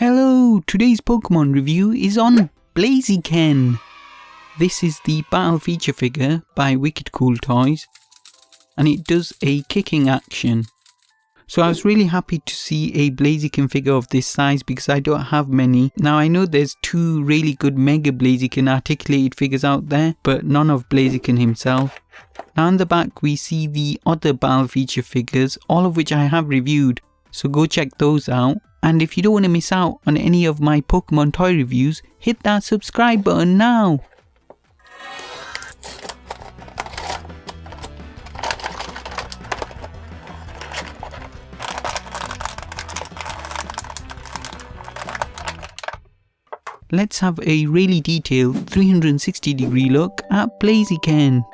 Hello, today's Pokemon review is on Blaziken. This is the battle feature figure by Wicked Cool Toys and it does a kicking action. So I was really happy to see a Blaziken figure of this size because I don't have many. Now I know there's two really good Mega Blaziken articulated figures out there, but none of Blaziken himself. Now on the back we see the other battle feature figures, all of which I have reviewed, so go check those out. And if you don't want to miss out on any of my Pokemon toy reviews, hit that subscribe button now. Let's have a really detailed 360-degree look at Blaziken.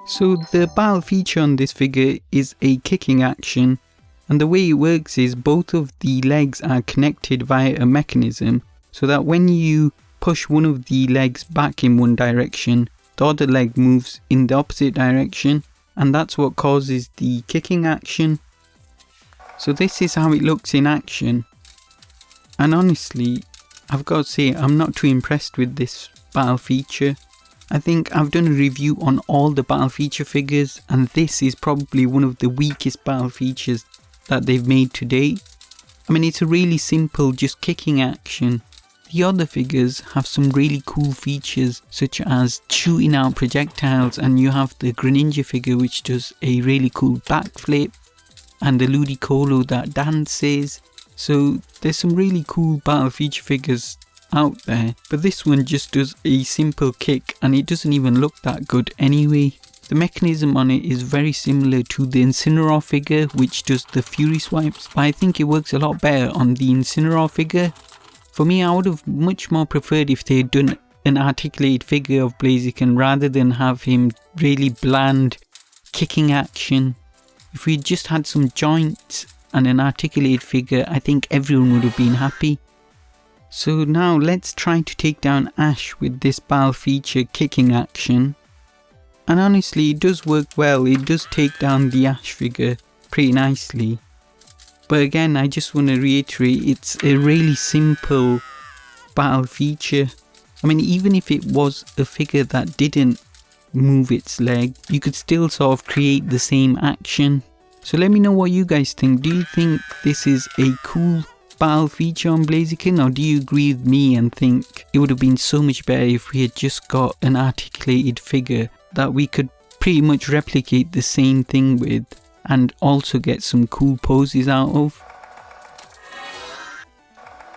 So the battle feature on this figure is a kicking action, and the way it works is both of the legs are connected via a mechanism, so that when you push one of the legs back in one direction, the other leg moves in the opposite direction, and that's what causes the kicking action. So this is how it looks in action, and honestly I've got to say I'm not too impressed with this battle feature. I think I've done a review on all the battle feature figures and this is probably one of the weakest battle features that they've made to date. I mean, it's a really simple just kicking action. The other figures have some really cool features such as shooting out projectiles, and you have the Greninja figure which does a really cool backflip, and the Ludicolo that dances. So there's some really cool battle feature figures out there, but this one just does a simple kick and it doesn't even look that good anyway. The mechanism on it is very similar to the Incineroar figure which does the Fury swipes, but I think it works a lot better on the Incineroar figure. For me, I would have much more preferred if they had done an articulated figure of Blaziken rather than have him really bland kicking action. If we just had some joints and an articulated figure, I think everyone would have been happy. So now let's try to take down Ash with this battle feature kicking action. And honestly it does work well, it does take down the Ash figure pretty nicely. But again, I just want to reiterate, it's a really simple battle feature. I mean, even if it was a figure that didn't move its leg, you could still sort of create the same action. So let me know what you guys think. Do you think this is a cool battle feature on Blaziken, or do you agree with me and think it would have been so much better if we had just got an articulated figure that we could pretty much replicate the same thing with and also get some cool poses out of?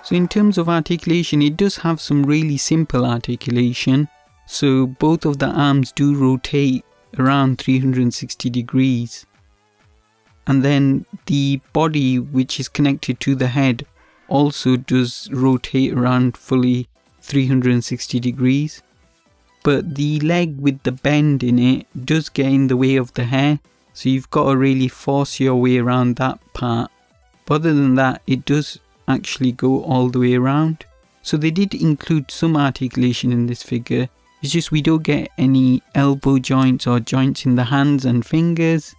So in terms of articulation, it does have some really simple articulation. So both of the arms do rotate around 360 degrees. And then the body, which is connected to the head, also does rotate around fully 360 degrees. But the leg with the bend in it does get in the way of the hair, so you've got to really force your way around that part. But other than that, it does actually go all the way around. So they did include some articulation in this figure. It's just we don't get any elbow joints or joints in the hands and fingers.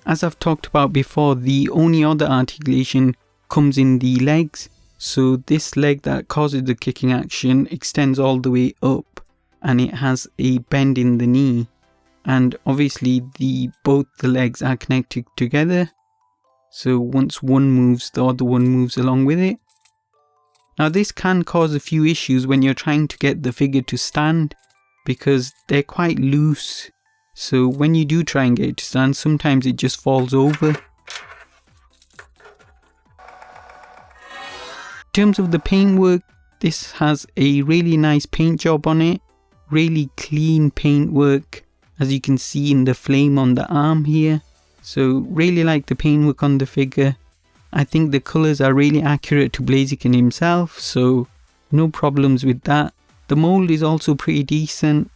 As I've talked about before, the only other articulation comes in the legs. So this leg that causes the kicking action extends all the way up and it has a bend in the knee. And obviously both the legs are connected together. So once one moves, the other one moves along with it. Now this can cause a few issues when you're trying to get the figure to stand, because they're quite loose. So when you do try and get it to stand, sometimes it just falls over. In terms of the paintwork, this has a really nice paint job on it. Really clean paintwork, as you can see in the flame on the arm here. So really like the paintwork on the figure. I think the colours are really accurate to Blaziken himself, so no problems with that. The mould is also pretty decent.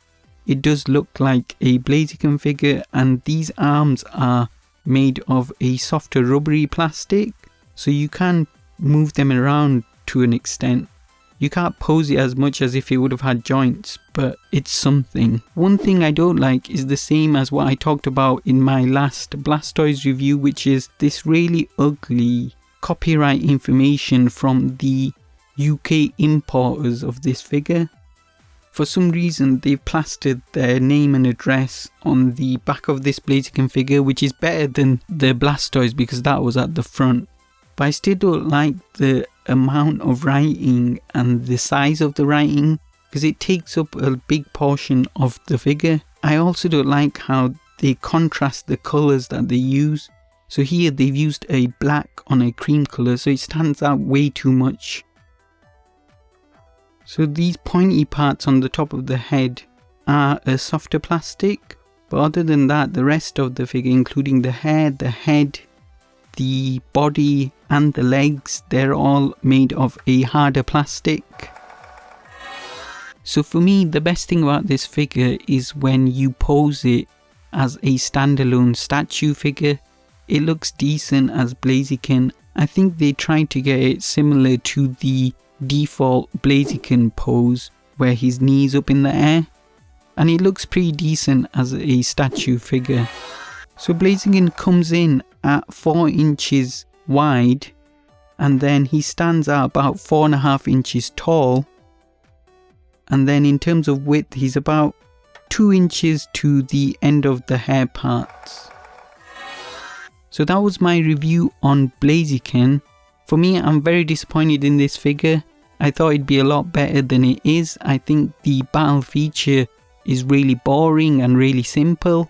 It does look like a Blaziken figure, and these arms are made of a softer rubbery plastic, so you can move them around to an extent. You can't pose it as much as if it would have had joints, but it's something. One thing I don't like is the same as what I talked about in my last Blastoise review, which is this really ugly copyright information from the UK importers of this figure. For some reason they've plastered their name and address on the back of this Blaziken figure, which is better than the Blastoise because that was at the front. But I still don't like the amount of writing and the size of the writing because it takes up a big portion of the figure. I also don't like how they contrast the colours that they use. So here they've used a black on a cream colour, so it stands out way too much. So these pointy parts on the top of the head are a softer plastic, but other than that the rest of the figure, including the hair, the head, the body and the legs, they're all made of a harder plastic. So for me the best thing about this figure is when you pose it as a standalone statue figure. It looks decent as Blaziken. I think they tried to get it similar to the default Blaziken pose where his knees up in the air, and it looks pretty decent as a statue figure. So Blaziken comes in at 4 inches wide, and then he stands at about 4.5 inches tall, and then in terms of width he's about 2 inches to the end of the hair parts. So that was my review on Blaziken. For me, I'm very disappointed in this figure. I thought it'd be a lot better than it is. I think the battle feature is really boring and really simple.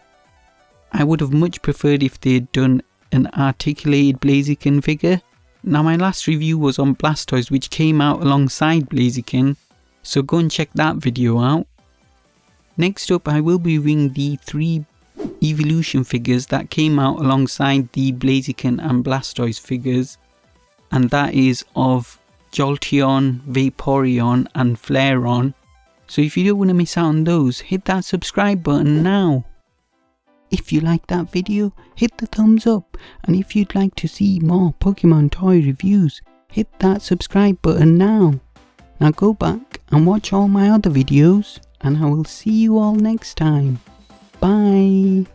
I would have much preferred if they'd done an articulated Blaziken figure. Now my last review was on Blastoise, which came out alongside Blaziken, so go and check that video out. Next up I will be reviewing the 3 evolution figures that came out alongside the Blaziken and Blastoise figures, and that is of Jolteon, Vaporeon and Flareon. So if you don't want to miss out on those, hit that subscribe button now. If you liked that video, hit the thumbs up, and if you'd like to see more Pokemon toy reviews, hit that subscribe button now. Now go back and watch all my other videos, and I will see you all next time. Bye.